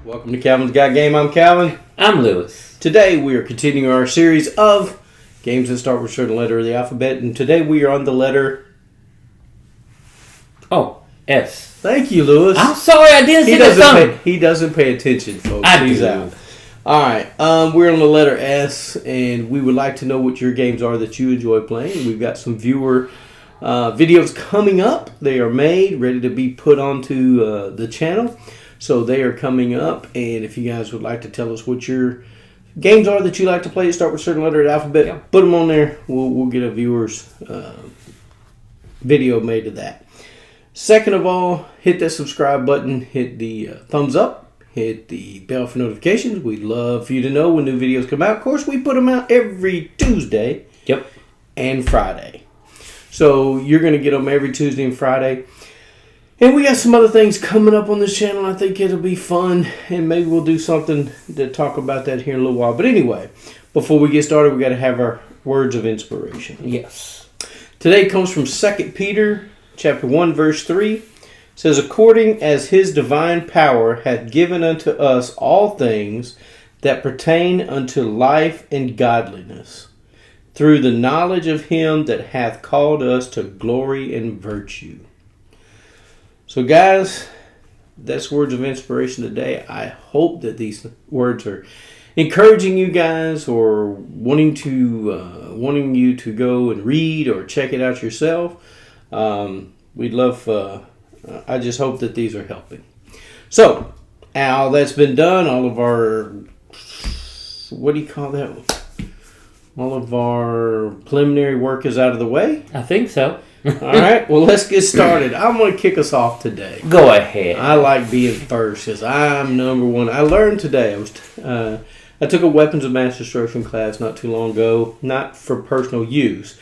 Welcome to Calvinsgotgame. I'm Calvin. I'm Lewis. Today we are continuing our series of games that start with a certain letter of the alphabet, and today we are on the letter... S. Thank you, Lewis. I'm sorry, I didn't see the thumb. He doesn't pay attention, folks. He's out. All right, we're on the letter S, and we would like to know what your games are that you enjoy playing. We've got some viewer videos coming up. They are made, ready to be put onto the channel. So they are coming up, and if you guys would like to tell us what your games are that you like to play to start with a certain letter of the alphabet, put them on there. We'll get a viewer's video made of that. Second of all, hit that subscribe button, hit the thumbs up, hit the bell for notifications. We'd love for you to know when new videos come out. Of course, we put them out every Tuesday and Friday. So you're going to get them every Tuesday and Friday. And we got some other things coming up on this channel. I think it'll be fun, and maybe we'll do something to talk about that here in a little while. But anyway, before we get started, we got to have our words of inspiration. Yes. Today comes from 2 Peter chapter 1, verse 3. It says, "According as his divine power hath given unto us all things that pertain unto life and godliness, through the knowledge of him that hath called us to glory and virtue." So guys, that's words of inspiration today. I hope that these words are encouraging you guys, or wanting you to go and read or check it out yourself. We'd love. I just hope that these are helping. So, all that's been done, all of our, what do you call that? All of our preliminary work is out of the way. I think so. All right, well, let's get started. I'm going to kick us off today. Go ahead. I like being first because I'm number one. I learned today. I took a weapons of mass destruction class not too long ago, not for personal use,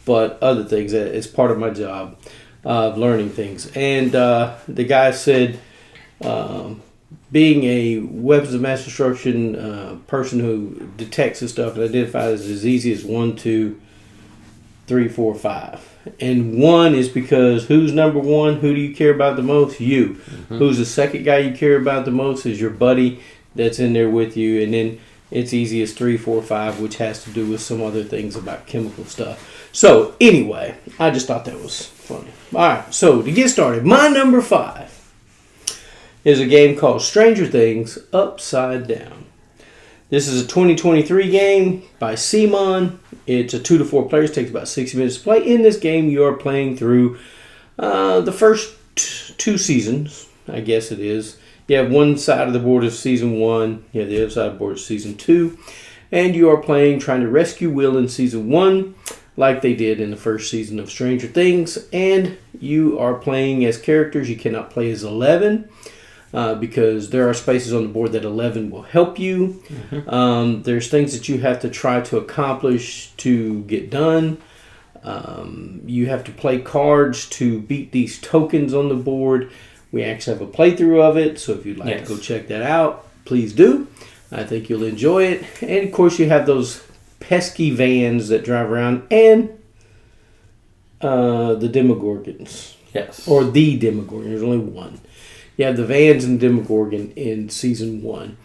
but other things. It's part of my job of learning things. And the guy said, being a weapons of mass destruction person who detects this stuff and identifies it as easy as 1, 2, 3, 4, 5. And 1 is because who's number 1? Who do you care about the most? You. Mm-hmm. Who's the second guy you care about the most is your buddy that's in there with you. And then it's easy as 3, 4, 5, which has to do with some other things about chemical stuff. So anyway, I just thought that was funny. All right, so to get started, my number 5 is a game called Stranger Things Upside Down. This is a 2023 game by Simon. It's a 2 to 4 players. It takes about 60 minutes to play. In this game, you are playing through the first 2 seasons, I guess it is. You have one side of the board of season 1. You have the other side of the board of season 2. And you are playing, trying to rescue Will in season 1, like they did in the first season of Stranger Things. And you are playing as characters. You cannot play as 11. Because there are spaces on the board that 11 will help you. Mm-hmm. There's things that you have to try to accomplish to get done. You have to play cards to beat these tokens on the board. We actually have a playthrough of it, so if you'd like to go check that out, please do. I think you'll enjoy it. And of course, you have those pesky vans that drive around, and the Demogorgons. Yes. Or the Demogorgon. There's only one. You have the Vans and Demogorgon in season 1.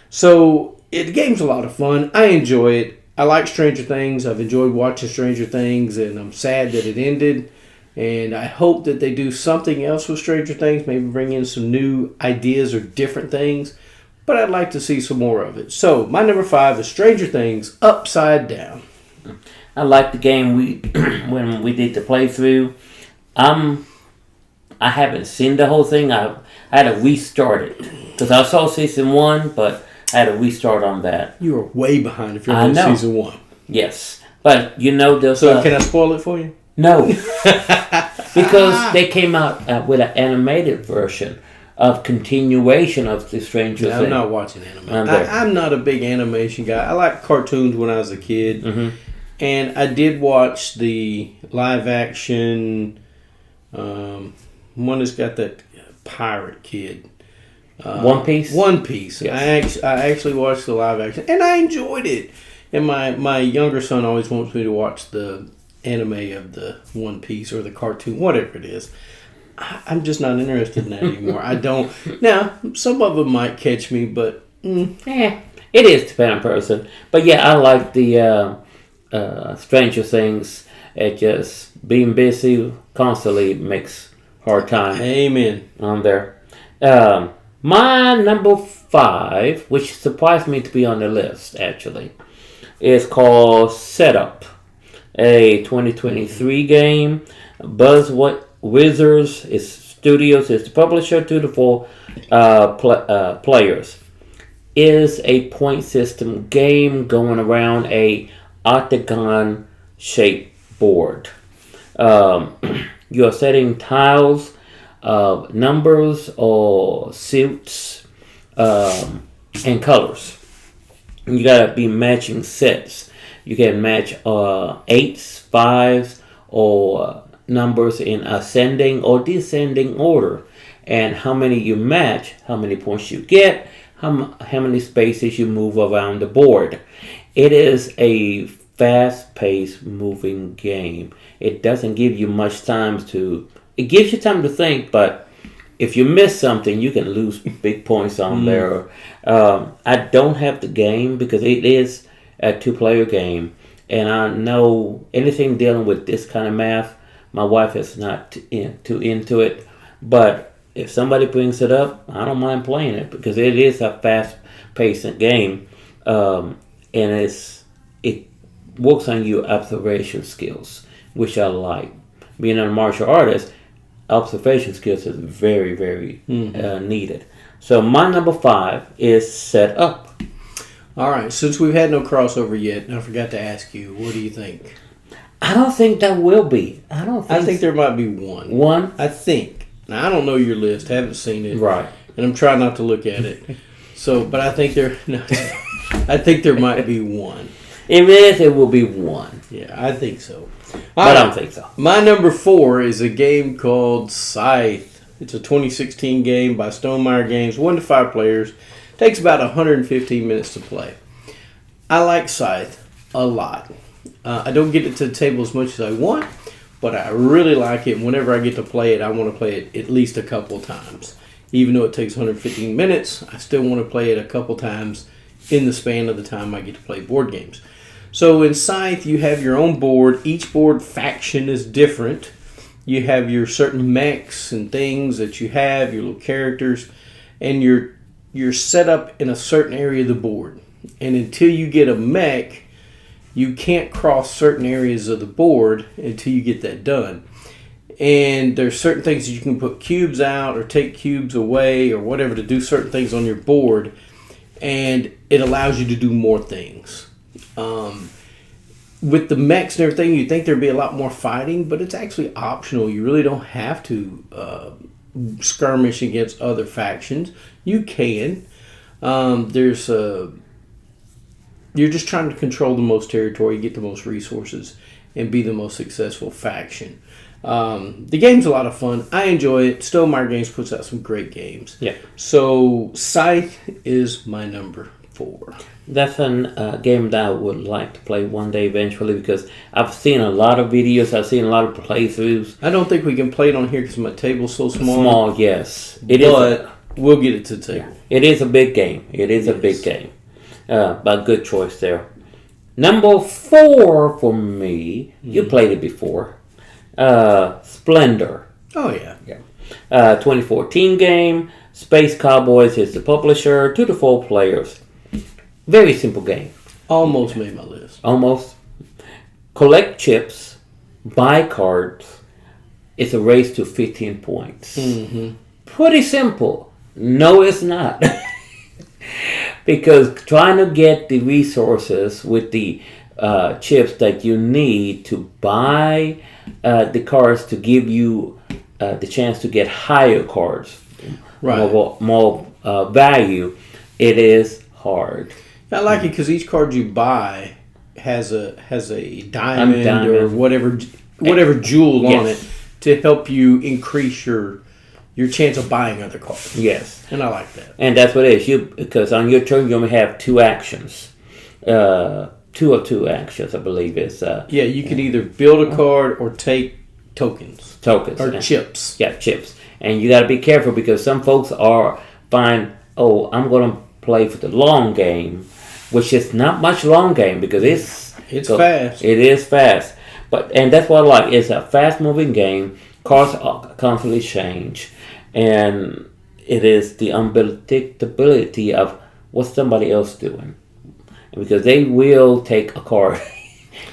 So, the game's a lot of fun. I enjoy it. I like Stranger Things. I've enjoyed watching Stranger Things, and I'm sad that it ended. And I hope that they do something else with Stranger Things, maybe bring in some new ideas or different things. But I'd like to see some more of it. So, my number 5 is Stranger Things Upside Down. I like the game when we did the playthrough. I haven't seen the whole thing. I had to restart it because I saw season 1, but I had to restart on that. You are way behind if you're on season 1. Yes, but there's. So can I spoil it for you? No, because they came out with an animated version of continuation of the Stranger Things. I'm not watching anime. I'm not a big animation guy. I liked cartoons when I was a kid, and I did watch the live action. One that's got that pirate kid. One Piece? One Piece. Yes. I actually watched the live action, and I enjoyed it. And my younger son always wants me to watch the anime of the One Piece or the cartoon, whatever it is. I'm just not interested in that anymore. I don't. Now, some of them might catch me, but it is depending on person. But yeah, I like the Stranger Things. It just being busy constantly makes hard time. Amen. On there. My number 5, which surprised me to be on the list actually, is called Setup, a 2023 game. Wizards Studios is the publisher. 2 to 4 players. Is a point system game going around a octagon shaped board. You are setting tiles of numbers or suits and colors. You gotta be matching sets. You can match 8s, 5s, or numbers in ascending or descending order. And how many you match, how many points you get, how many spaces you move around the board. It is a fast-paced moving game. It doesn't give you much time to... It gives you time to think, but if you miss something, you can lose big points on there. I don't have the game because it is a 2-player game. And I know anything dealing with this kind of math, my wife is not too into it. But if somebody brings it up, I don't mind playing it because it is a fast-paced game. And it works on your observation skills, which I like. Being a martial artist, observation skills is very, very needed. So my number 5 is Set Up. All right. Since we've had no crossover yet, and I forgot to ask you, what do you think? I don't think that will be. I think there might be one. One? I think. Now, I don't know your list. Haven't seen it. Right. And I'm trying not to look at it. So, but I think I think there might be one. If it is, it will be one. Yeah, I think so. I don't think so. My number 4 is a game called Scythe. It's a 2016 game by Stonemaier Games, 1 to 5 players. Takes about 115 minutes to play. I like Scythe a lot. I don't get it to the table as much as I want, but I really like it. Whenever I get to play it, I want to play it at least a couple of times. Even though it takes 115 minutes, I still want to play it a couple times in the span of the time I get to play board games. So in Scythe, you have your own board. Each board faction is different. You have your certain mechs and things that you have, your little characters, and you're set up in a certain area of the board. And until you get a mech, you can't cross certain areas of the board until you get that done. And there's certain things that you can put cubes out or take cubes away or whatever to do certain things on your board. And it allows you to do more things. With the mechs and everything, you'd think there'd be a lot more fighting, but it's actually optional. You really don't have to skirmish against other factions. You can. You're just trying to control the most territory, get the most resources, and be the most successful faction. The game's a lot of fun. I enjoy it. Stonemaier Games puts out some great games. Yeah. So Scythe is my number 4. That's a game that I would like to play one day eventually because I've seen a lot of videos. I've seen a lot of playthroughs. I don't think we can play it on here because my table's so small. Small, yes. But we'll get it to the table. Yeah. It is a big game. It is a big game. But good choice there. Number 4 for me, you played it before. Splendor. Oh, yeah. 2014 game. Space Cowboys is the publisher. 2 to 4 players. Very simple game. Almost made my list. Almost. Collect chips. Buy cards. It's a race to 15 points. Mm-hmm. Pretty simple. No, it's not. Because trying to get the resources with the chips that you need to buy the cards to give you the chance to get higher cards, right? More value. It is hard. I like it because each card you buy has a diamond or whatever jewel on it to help you increase your chance of buying other cards. Yes. And I like that. And that's what it is. Because on your turn you only have 2 actions. 2 of 2 actions, I believe is. You can either build a card or take tokens. Tokens. Or chips. Yeah, chips. And you got to be careful because some folks I'm going to play for the long game, which is not much long game because it's fast. It is fast. And that's what I like. It's a fast-moving game. Cards constantly change. And it is the unpredictability of what somebody else doing. Because they will take a card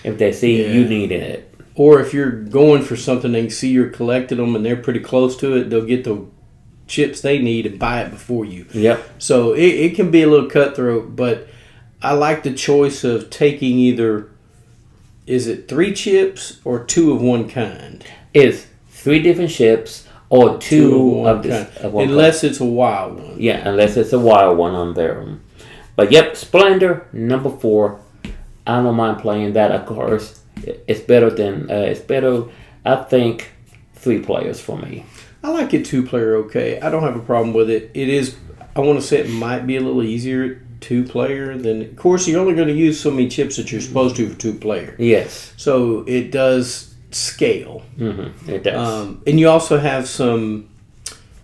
if they see you needing it. Or if you're going for something, they can see you're collecting them and they're pretty close to it, they'll get the chips they need and buy it before you. Yep. So it can be a little cutthroat, but I like the choice of taking either, is it 3 chips or 2 of one kind? It's 3 different chips or 2 of one unless it's a wild one. Yeah, unless it's a wild one on there. But yep, Splendor, number 4. I don't mind playing that, of course. It's better, I think, 3 players for me. I like it 2-player okay. I don't have a problem with it. It is, I want to say it might be a little easier 2-player than, of course, you're only going to use so many chips that you're supposed to for 2-player. Yes. So it does scale. Mm-hmm. It does. And you also have some,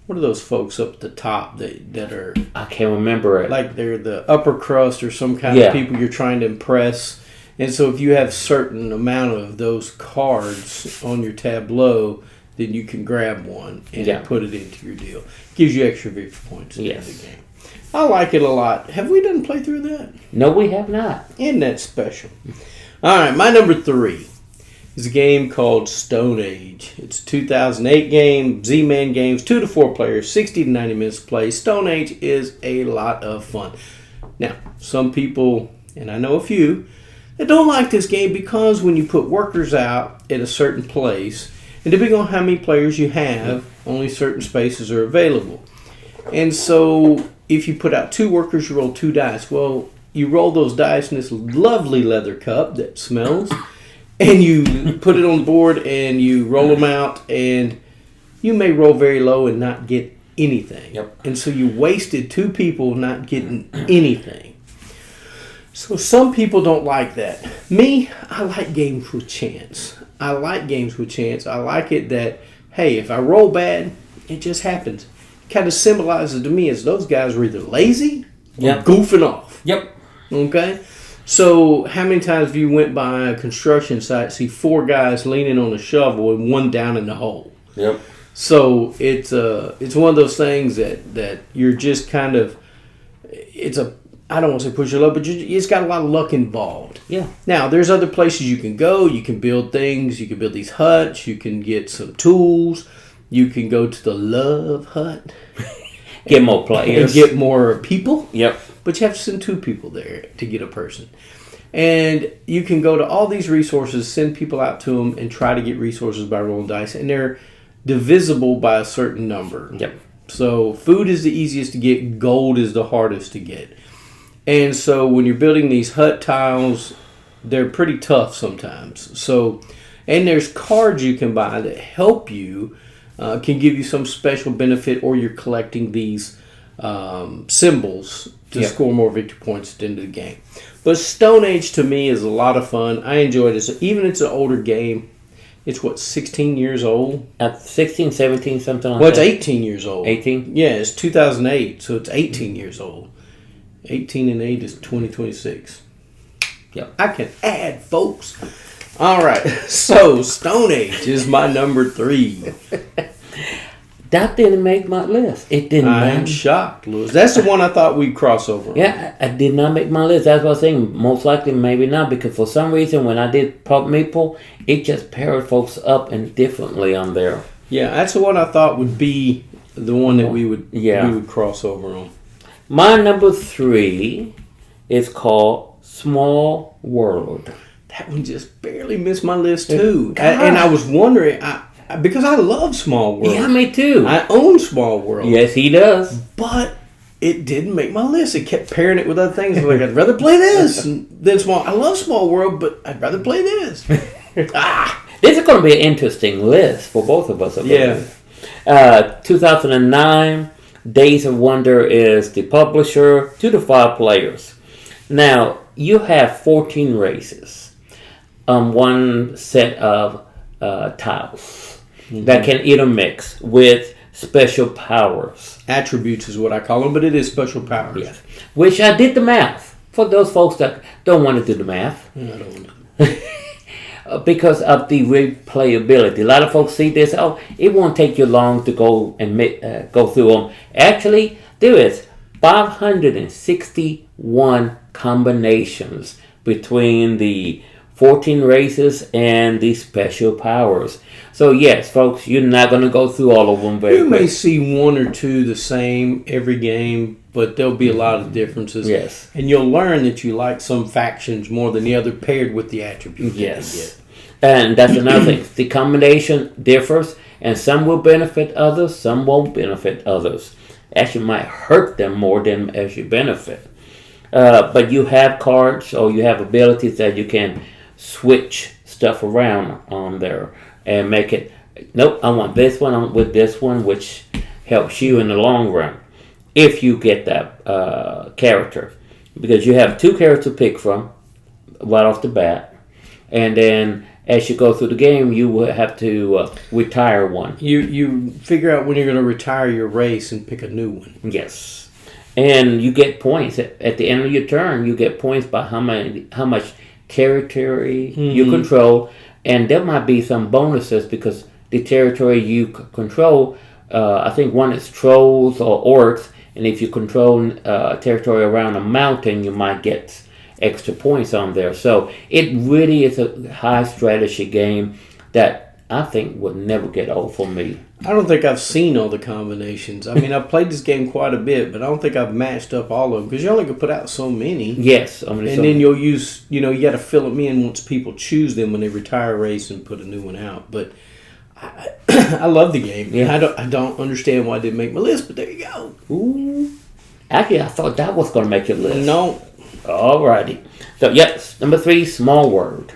what are those folks up at the top that are... I can't remember it. Like they're the upper crust or some kind of people you're trying to impress. And so if you have certain amount of those cards on your tableau, then you can grab one and put it into your deal. Gives you extra victory points at the end of the game. I like it a lot. Have we done play through that? No, we have not. Isn't that special? All right, my number 3 is a game called Stone Age. It's a 2008 game, Z-Man games, 2 to 4 players, 60 to 90 minutes to play. Stone Age is a lot of fun. Now, some people, and I know a few, that don't like this game because when you put workers out at a certain place, and depending on how many players you have, only certain spaces are available. And so if you put out 2 workers, you roll 2 dice. Well, you roll those dice in this lovely leather cup that smells, and you put it on the board and you roll them out, and you may roll very low and not get anything. Yep. And so you wasted 2 people not getting anything. So some people don't like that. Me, I like games with chance. I like games with chance. I like it that, hey, if I roll bad, it just happens. It kind of symbolizes to me as those guys were either lazy or goofing off. Yep. Okay? So how many times have you went by a construction site, see 4 guys leaning on a shovel and 1 down in the hole? Yep. So it's one of those things that you're just kind of, I don't want to say push your luck, but it's got a lot of luck involved. Yeah. Now, there's other places you can go. You can build things. You can build these huts. You can get some tools. You can go to the Love Hut. Get more players. And get more people. Yep. But you have to send 2 people there to get a person. And you can go to all these resources, send people out to them, and try to get resources by rolling dice. And they're divisible by a certain number. Yep. So food is the easiest to get. Gold is the hardest to get. And so when you're building these hut tiles, they're pretty tough sometimes. So, and there's cards you can buy that help you, can give you some special benefit, or you're collecting these symbols to score more victory points at the end of the game. But Stone Age to me is a lot of fun. I enjoy this. Even it's an older game. It's 16 years old? 16, 17, something like that. Well, it's 18 years old. 18? Yeah, it's 2008, so it's 18 years old. 18 and 8 is 2026. Yep. I can add, folks. All right. So, Stone Age is my number 3. That didn't make my list. It didn't. I'm shocked, Louis. That's the one I thought we'd cross over on. Yeah, I did not make my list. That's what I was saying. Most likely, maybe not, because for some reason, when I did Pop Maple, it just paired folks up and differently on there. Yeah, that's the one I thought would be the one that we would cross over on. My number 3 is called Small World. That one just barely missed my list too. And I was wondering, because I love Small World. Yeah, me too. I own Small World. Yes, he does. But it didn't make my list. It kept pairing it with other things. Like, I'd rather play this than Small. I love Small World, but I'd rather play this. This is going to be an interesting list for both of us. Yeah. 2009. Days of Wonder is the publisher, 2 to 5 players. Now, you have 14 races. One set of tiles that can intermix with special powers. Attributes is what I call them, but it is special powers. Yes. Which I did the math for those folks that don't want to do the math. I don't want to. Because of the replayability. A lot of folks see this, it won't take you long to go and go through them. Actually, there is 561 combinations between the 14 races and the special powers. So yes, folks, you're not going to go through all of them very You quick. may see one or two the same every game, but there'll be a lot of differences. Yes. And you'll learn that you like some factions more than the other paired with the attributes. Yes. And that's another thing. The combination differs, and some will benefit others, some won't benefit others. Actually might hurt them more than as you benefit. But you have cards or you have abilities that you can switch stuff around on there and make it, nope, I want this one with this one, which helps you in the long run if you get that character. Because you have two characters to pick from right off the bat. And then as you go through the game, you will have to retire one. You figure out when you're going to retire your race and pick a new one. Yes. And you get points. At the end of your turn, you get points by how much territory you control. And there might be some bonuses because the territory you control, I think one is trolls or orcs. And if you control territory around a mountain, you might get extra points on there. So it really is a high strategy game that I think would never get old for me. I don't think I've seen all the combinations. I mean, I've played this game quite a bit, but I don't think I've matched up all of them because you only can put out so many. Yes. Then you'll use, you got to fill them in once people choose them when they retire a race and put a new one out. But I love the game. Yeah. I don't understand why it didn't make my list, but there you go. Ooh. Actually, I thought that was going to make your list. No. Alrighty. So, yes, number 3, small word.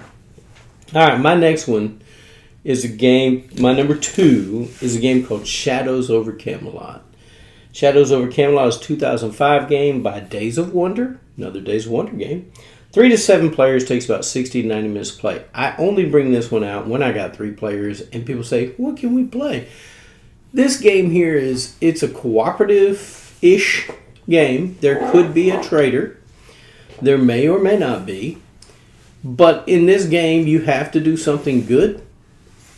All right, my next one is a game. My number 2 is a game called Shadows over Camelot. Shadows over Camelot is a 2005 game by Days of Wonder, another Days of Wonder game. 3 to 7 players, takes about 60 to 90 minutes to play. I only bring this one out when I got 3 players, and people say, what can we play? This game here it's a cooperative-ish game. There could be a traitor. There may or may not be. But in this game, you have to do something good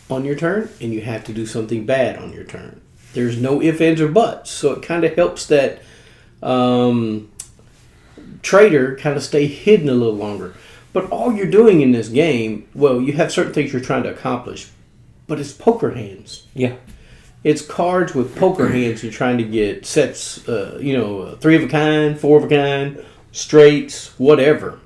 on your turn, and you have to do something bad on your turn. There's no ifs, ands, or buts. So it kind of helps that traitor kind of stay hidden a little longer. But all you're doing in this game, well, you have certain things you're trying to accomplish, but it's poker hands. Yeah. It's cards with poker hands. You're trying to get sets, 3 of a kind, 4 of a kind, straights, whatever.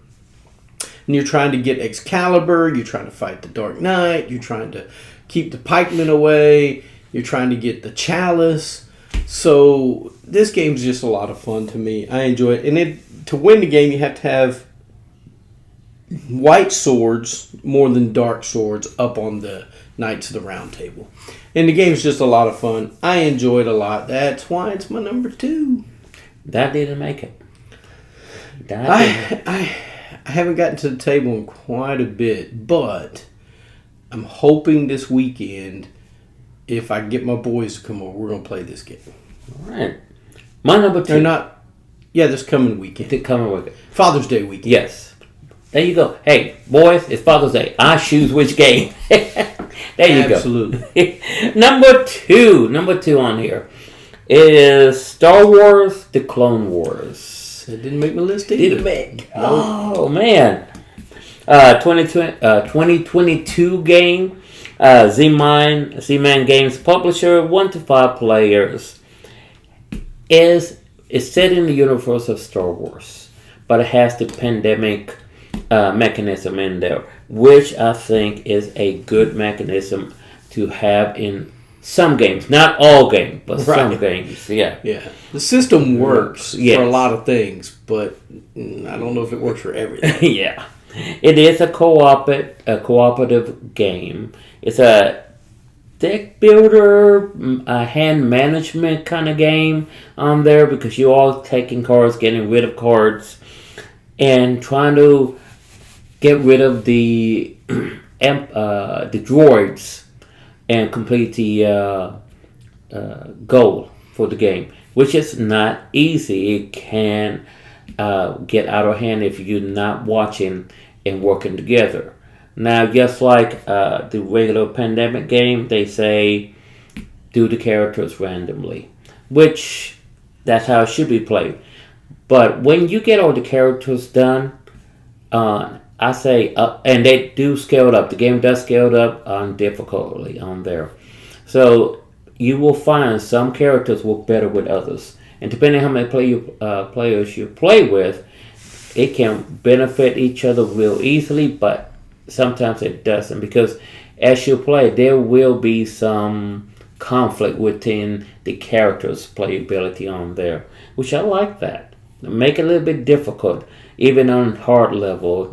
And you're trying to get Excalibur. You're trying to fight the Dark Knight. You're trying to keep the pikemen away. You're trying to get the chalice. So this game's just a lot of fun to me. I enjoy it. And to win the game, you have to have white swords more than dark swords up on the Knights of the Round Table. And the game's just a lot of fun. I enjoy it a lot. That's why it's my number 2. That didn't make it. I haven't gotten to the table in quite a bit, but I'm hoping this weekend, if I get my boys to come over, we're going to play this game. All right. My number 2. They're not... Yeah, this coming weekend. The coming weekend. Father's Day weekend. Yes. There you go. Hey, boys, it's Father's Day. I choose which game. There you Absolutely. go. Number two on here is Star Wars: The Clone Wars. It didn't make my list either. Didn't make. Oh man. 2022 game. Z-Man Games publisher, 1 to 5 players. Is set in the universe of Star Wars, but it has the pandemic mechanism in there, which I think is a good mechanism to have in some games. Not all games, but some games. Yeah. Yeah. The system works Yes. for a lot of things, but I don't know if it works for everything. Yeah. It is a cooperative game. It's a deck builder, a hand management kind of game on there because you're all taking cards, getting rid of cards, and trying to get rid of the the droids and complete the goal for the game, which is not easy. It can get out of hand if you're not watching and working together. Now, just like the regular pandemic game, they say do the characters randomly, which that's how it should be played. But when you get all the characters done, I say, and they do scale it up. The game does scale it up on difficulty on there. So you will find some characters work better with others. And depending on how many players you play with, it can benefit each other real easily, but sometimes it doesn't. Because as you play, there will be some conflict within the characters' playability on there, which I like that. Make it a little bit difficult, even on hard level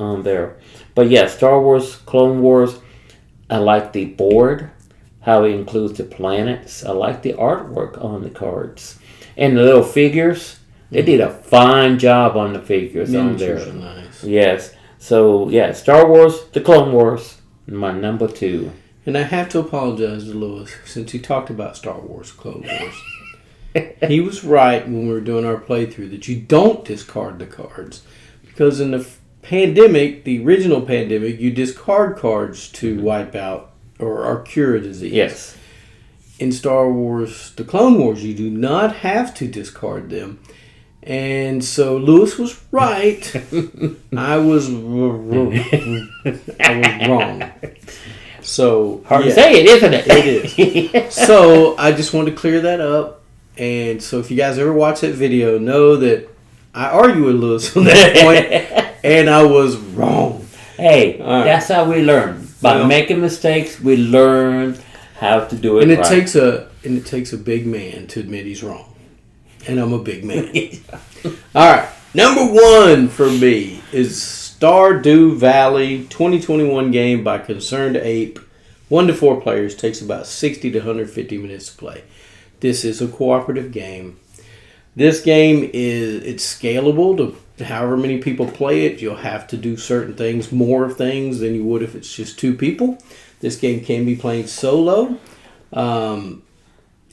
on there. But yeah, Star Wars, Clone Wars, I like the board, how it includes the planets. I like the artwork on the cards. And the little figures, they did a fine job on the figures on there. Are nice. Yes. So yeah, Star Wars, the Clone Wars, my number 2. And I have to apologize to Lewis, since he talked about Star Wars, Clone Wars. He was right when we were doing our playthrough that you don't discard the cards. Because in the pandemic, the original pandemic, you discard cards to wipe out or cure a disease. Yes. In Star Wars, the Clone Wars, you do not have to discard them. And so Lewis was right. I was wrong. So Hard to say it, isn't it? It is. So I just wanted to clear that up. And so if you guys ever watch that video, know that I argue with Lewis on that point, and I was wrong. Hey, that's how we learn. By making mistakes, we learn how to do it. And it right. takes a big man to admit he's wrong. And I'm a big man. All right. Number 1 for me is Stardew Valley 2021 game by Concerned Ape. 1 to 4 players, takes about 60 to 150 minutes to play. This is a cooperative game. This game it's scalable to however many people play it. You'll have to do certain things, more things than you would if it's just 2 people. This game can be played solo.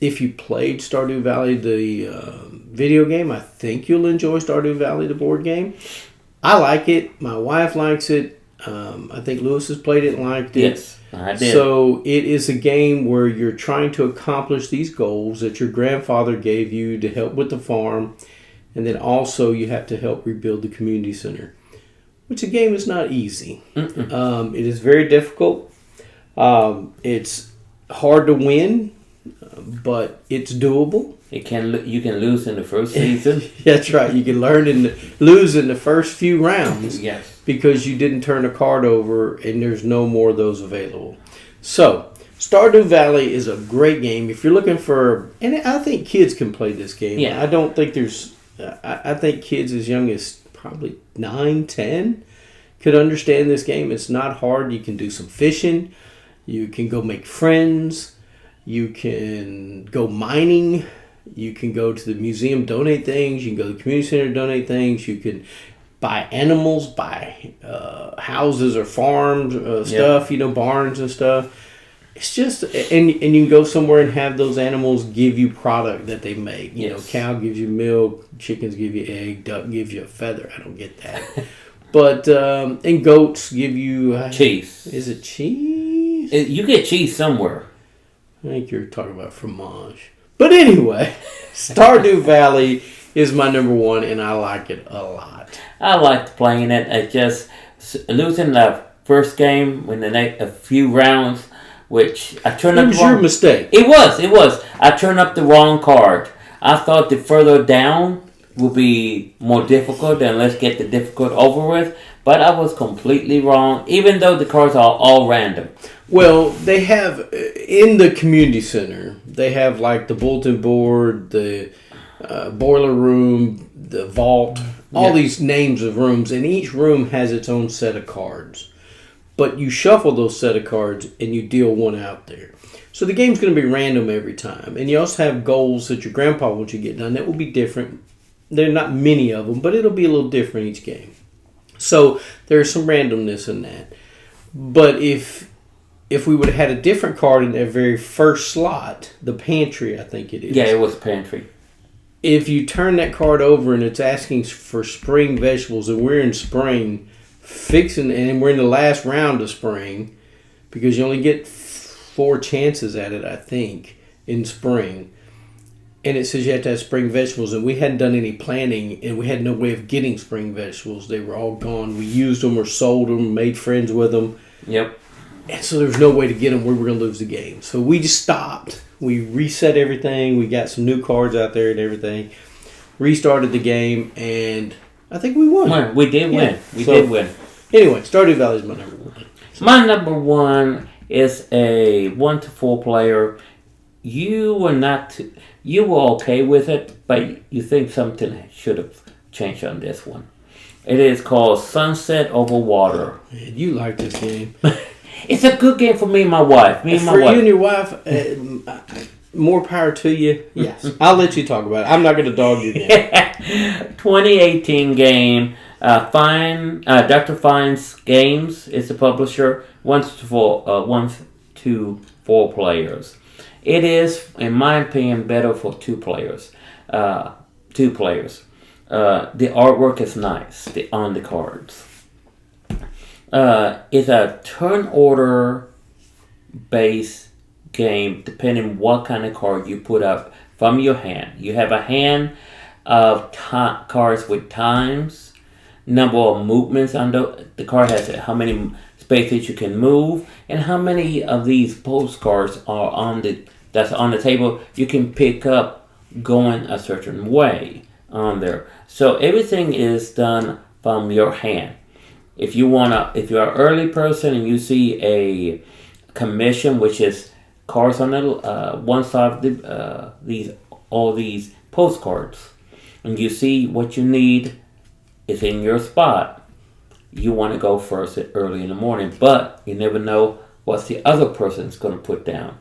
If you played Stardew Valley, the video game, I think you'll enjoy Stardew Valley, the board game. I like it. My wife likes it. I think Lewis has played it and liked it. Yes, I did. So it is a game where you're trying to accomplish these goals that your grandfather gave you to help with the farm. And then also you have to help rebuild the community center, which a game is not easy. It is very difficult. It's hard to win, but it's doable. You can lose in the first season. That's right. You can lose in the first few rounds. Yes. Because you didn't turn a card over and there's no more of those available. So, Stardew Valley is a great game. If you're looking for... And I think kids can play this game. Yeah. I don't think there's... I think kids as young as probably 9, 10 could understand this game. It's not hard. You can do some fishing. You can go make friends. You can go mining. You can go to the museum, donate things. You can go to the community center, donate things. You can buy animals, buy houses or farms, stuff, barns and stuff. It's just, and you can go somewhere and have those animals give you product that they make. Cow gives you milk, chickens give you egg, duck gives you a feather. I don't get that. But, and goats give you... cheese. Is it cheese? You get cheese somewhere. I think you're talking about fromage. But anyway, Stardew Valley is my number 1, and I like it a lot. I liked playing it. I just losing the first game in a few rounds, which I turned up. It was your mistake. It was. I turned up the wrong card. I thought the further down would be more difficult, and let's get the difficult over with. But I was completely wrong, even though the cards are all random. Well, they have, in the community center, they have like the bulletin board, the boiler room, the vault, all these names of rooms, and each room has its own set of cards. But you shuffle those set of cards and you deal one out there. So the game's going to be random every time. And you also have goals that your grandpa wants you to get done. That will be different. There are not many of them, but it'll be a little different each game. So there's some randomness in that. But if we would have had a different card in their very first slot, the pantry, I think it is. Yeah, it was pantry. If you turn that card over and it's asking for spring vegetables, and we're in spring, and we're in the last round of spring, because you only get 4 chances at it, I think, in spring. And it says you have to have spring vegetables, and we hadn't done any planning, and we had no way of getting spring vegetables. They were all gone. We used them or sold them, made friends with them. Yep. And so there was no way to get them. We were going to lose the game. So we just stopped. We reset everything. We got some new cards out there and everything. Restarted the game, and I think we won. We did win. We did win. Anyway, Stardew Valley is my number one. My number one is a 1 to 4 player. You were okay with it, but you think something should have changed on this one. It is called Sunset Over Water. Man, you like this game. It's a good game for me and my wife. You and your wife, more power to you. Yes. I'll let you talk about it. I'm not going to dog you down. 2018 game. Dr. Fine's Games is the publisher. 1 to 4 players. It is, in my opinion, better for 2 players. 2 players. The artwork is nice on the cards. It's a turn order based game, depending what kind of card you put up from your hand. You have a hand of cards with times, number of movements on the card has how many spaces you can move, and how many of these postcards are that's on the table you can pick up going a certain way on there. So everything is done from your hand. If you're an early person and you see a commission, which is cards on the one side of all these postcards, and you see what you need is in your spot, you want to go first early in the morning, but you never know what the other person's going to put down.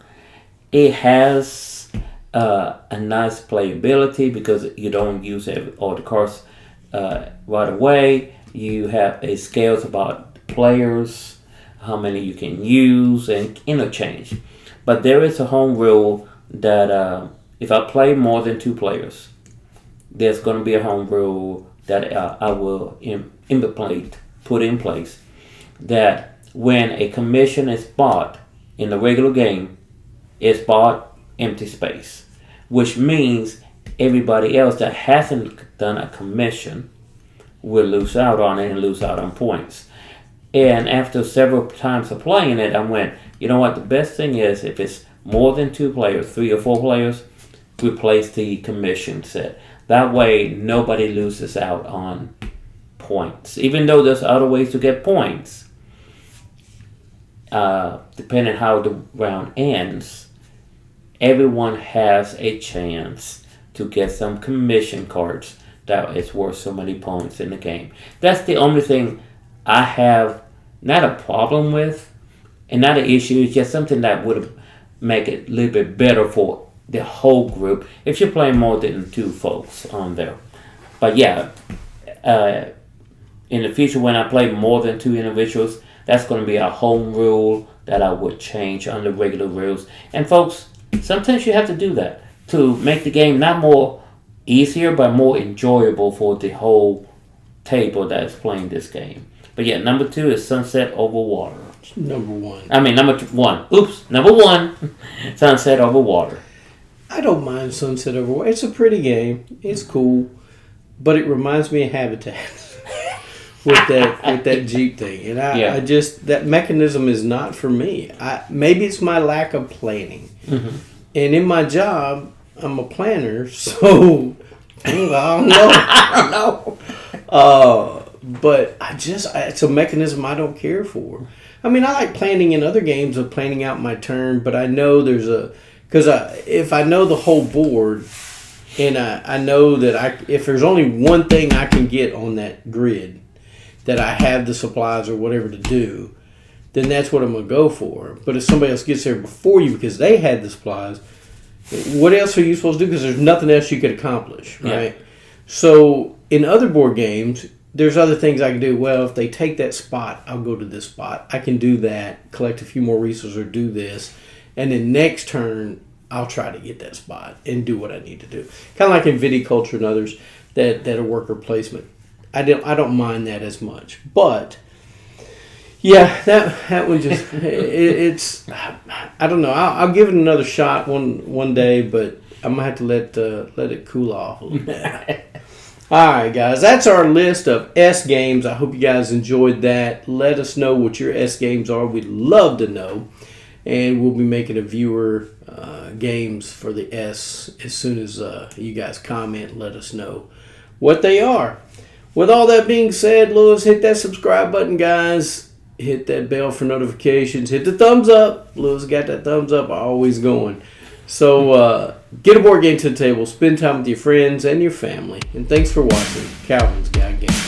It has a nice playability because you don't use all the cards right away. You have a scales about players, how many you can use, and interchange. But there is a home rule that if I play more than 2 players, there's going to be a home rule that I will put in place, that when a commission is bought in the regular game, it's bought empty space, which means everybody else that hasn't done a commission will lose out on it and lose out on points. And after several times of playing it, I went, you know what, the best thing is if it's more than 2 players, 3 or 4 players, replace the commission set. That way nobody loses out on points. Even though there's other ways to get points, depending how the round ends, everyone has a chance to get some commission cards that is worth so many points in the game. That's the only thing I have not a problem with, and not an issue. It's just something that would make it a little bit better for the whole group if you're playing more than 2 folks on there. But yeah, in the future when I play more than 2 individuals, that's going to be a home rule that I would change on the regular rules. And folks, sometimes you have to do that to make the game not more easier but more enjoyable for the whole table that is playing this game. But yeah, number 2 is Sunset Over Water. Number 1. I mean, number 1. Oops, number 1, Sunset Over Water. I don't mind Sunset Over Water. It's a pretty game. It's cool, but it reminds me of Habitat with that Jeep thing, and I just, that mechanism is not for me. Maybe it's my lack of planning, and in my job, I'm a planner, so I don't know. But it's a mechanism I don't care for. I mean, I like planning in other games of planning out my turn, but I know because if I know the whole board, and I know that if there's only one thing I can get on that grid, that I have the supplies or whatever to do, then that's what I'm going to go for. But if somebody else gets there before you because they had the supplies, what else are you supposed to do? Because there's nothing else you could accomplish, right? Yeah. So in other board games, there's other things I can do. Well, if they take that spot, I'll go to this spot. I can do that, collect a few more resources or do this. And then next turn, I'll try to get that spot and do what I need to do. Kind of like in viticulture and others that are worker placement. I don't mind that as much. But, yeah, that was just, it's, I don't know. I'll give it another shot one day, but I'm going to have to let it cool off a little bit. All right, guys, that's our list of S games. I hope you guys enjoyed that. Let us know what your S games are. We'd love to know. And we'll be making a viewer games for the S as soon as you guys comment and let us know what they are. With all that being said, Lewis, hit that subscribe button, guys. Hit that bell for notifications. Hit the thumbs up. Lewis got that thumbs up always going. So get a board game to the table. Spend time with your friends and your family. And thanks for watching Calvin's Got Game.